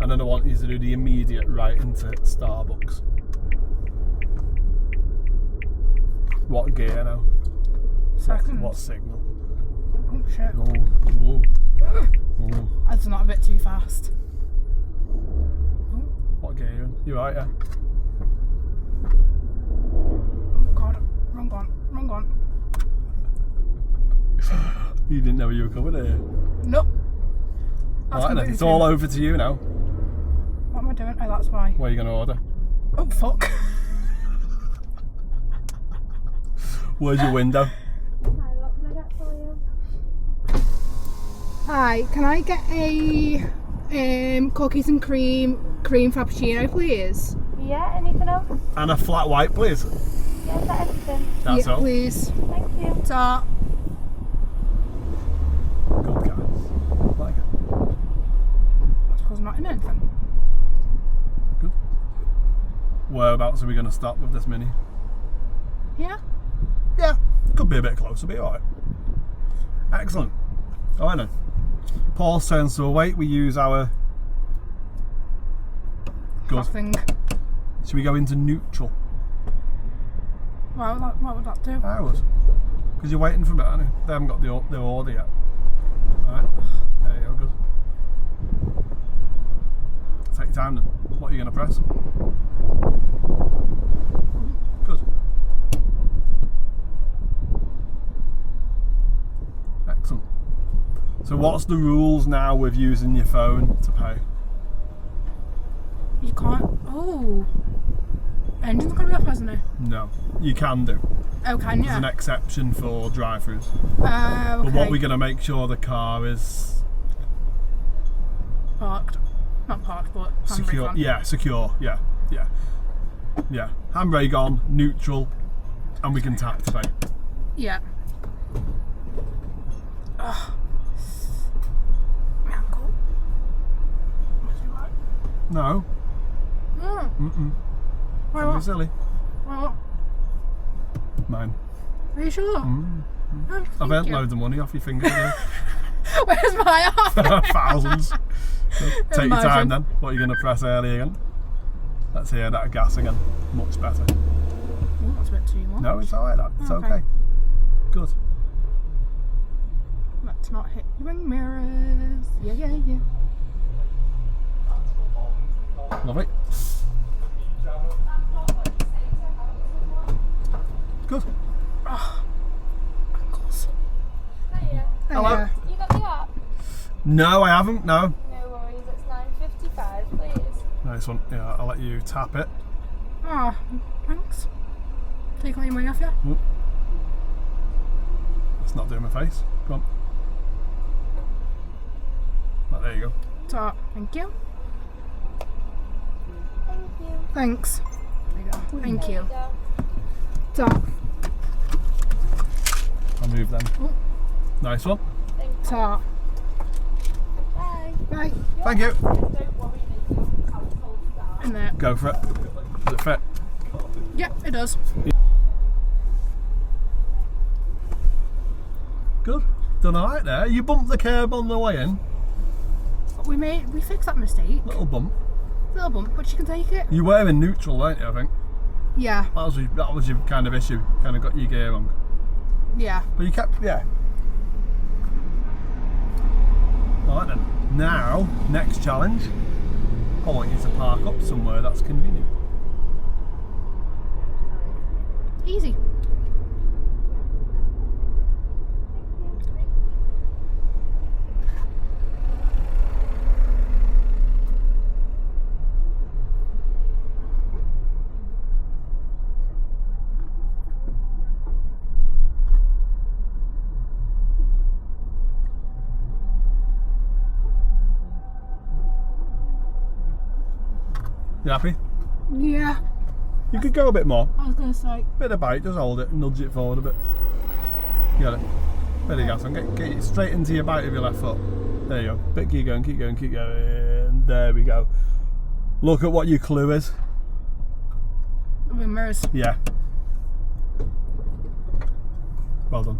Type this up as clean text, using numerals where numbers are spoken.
and then I want you to do the immediate right into Starbucks. What gear now? Second. What signal? Oh shit. Oh. That's not a bit too fast. What gear are you in? You right, yeah? Oh god, wrong one. You didn't know you were coming here. Nope. Right then, it's all over to you now. What am I doing? Oh, that's why. What are you going to order? Oh fuck. Where's your window? Hi, what can I get for you? Hi, can I get a cookies and cream frappuccino, please? Yeah, anything else? And a flat white, please. Yeah, is that everything? That's yeah, all. please. Thank you. Ta. Good guys. Like it. That's because I'm not in anything. Good. Whereabouts are we going to stop with this mini? Yeah. Yeah, could be a bit closer, but alright. Excellent. Alright then. Paul's turns to await. We use our... Good. Nothing. Should we go into neutral? What would that do? I was. Because you're waiting for a bit, aren't you? They haven't got the order yet. Alright. There you go, good. Take your time then. What are you going to press? Good. Excellent. So what's the rules now with using your phone to pay? You can't. Oh. Engine's gonna be off, hasn't it? No. You can do. Oh, can you? There's an exception for drive-thrus. Okay. But what we're going to make sure the car is Parked. Not parked, but handbrake secure. on. Yeah, secure. Yeah. Handbrake on, neutral, and we can tap to pay. Yeah. Ugh. My ankle. Must be right. No. Why Don't be what? silly. Why what? Mine. Are you sure? Mm. Oh, I've thank earned you. loads of money off your fingers. Where's my arm? Thousands. So take your time Imagine. then. What are you going to press early again? Let's hear that gas again. Much better. Oh, that's a bit too much. No, it's alright that. It's Okay. okay. Good. Let's not hit your wing mirrors. Yeah. Lovely. Good. Ankles. Hiya. Hello. You got the app? No, I haven't. No. No worries, it's 9:55, please. Nice one. Yeah, I'll let you tap it. Ah, thanks. Take all your money off you. Oop. Let's not do my face. Go on. Oh, there you go. So, thank you. Thank you. Thanks. There you go. Thank There you. you go. So, I'll move them. Oh. Nice one. Thank you. so, Bye. bye. Thank you. Don't worry, Nikki. I'll hold you down. In there. Go for it. Does it fit? Yeah, it does. Good. Done alright there. You bumped the curb on the way in. We fixed that mistake. Little bump. Little bump, but you can take it. You were in neutral, weren't you, I think? Yeah. That was your kind of issue. Kind of got your gear wrong. Yeah. But you kept, yeah. Alright then. Now, next challenge. I want you to park up somewhere that's convenient. Easy. You happy? Yeah. You could go a bit more. I was going to say. Bit of bite, just hold it, nudge it forward a bit. You got it. Bit of gas on, get it straight into your bite of your left foot. There you go. Bit, keep going. There we go. Look at what your clue is. The mirrors. Yeah. Well done.